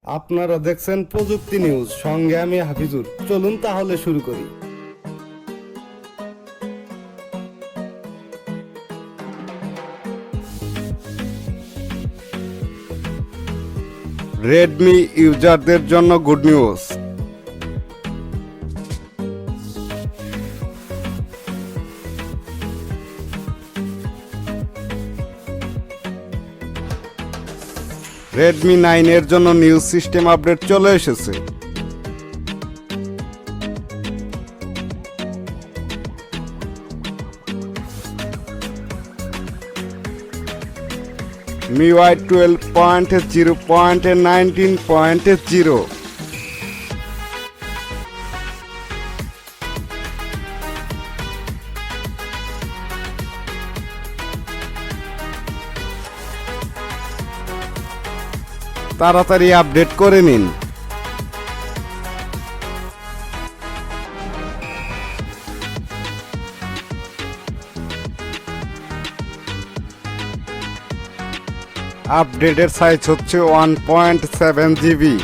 আপনারা দেখছেন প্রযুক্তি নিউজ, সঙ্গে আমি হাফিজুর। চলুন তাহলে শুরু করি। রেডমি ইউজারদের জন্য গুড নিউজ। রেডমি 9 এর জন্য নিউজ সিস্টেম আপডেট চলে এসেছে। Miui 12.0.19.0 তাড়াতাড়ি আপডেট করে নিন। আপডেটের সাইজ হচ্ছে 1.7 জিবি।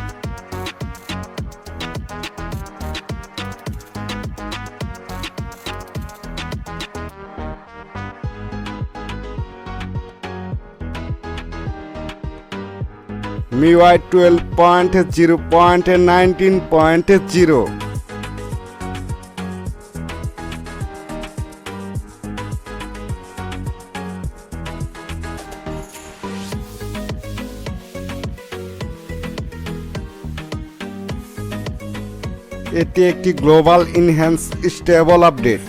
Miui 12.0.19.0 এটি একটি global enhance stable update.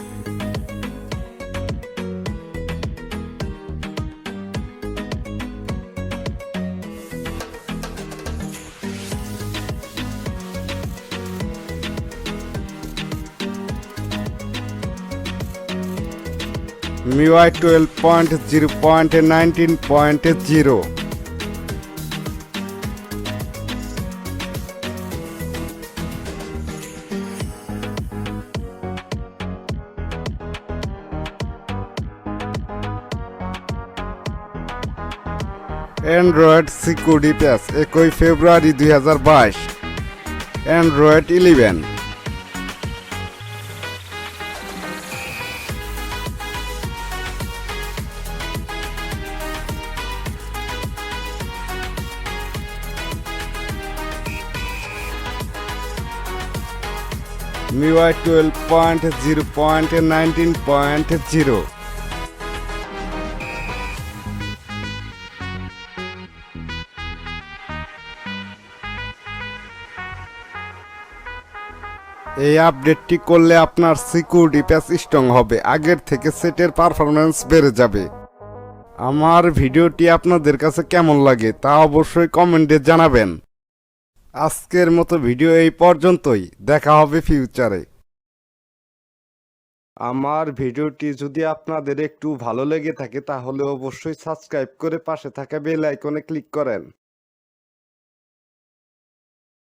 Miui 12.0.19.0 Android security প্যাচ 1 ফেব্রুয়ারি 2022। অ্যান্ড্রয়েড 11। Miui 12.0.19.0 এই আপডেটটি করলে আপনার সিকিউরিটি প্যাচ স্ট্রং হবে, আগের থেকে সেটের পারফরম্যান্স বেড়ে যাবে। আমার ভিডিওটি আপনাদের কাছে কেমন লাগে তা অবশ্যই কমেন্টে জানাবেন। আজকের মতো ভিডিও এই পর্যন্তই, দেখা হবে ফিউচারে। আমার ভিডিওটি যদি আপনাদের একটু ভালো লেগে থাকে তাহলে অবশ্যই সাবস্ক্রাইব করে পাশে থাকা বেল আইকনে ক্লিক করেন।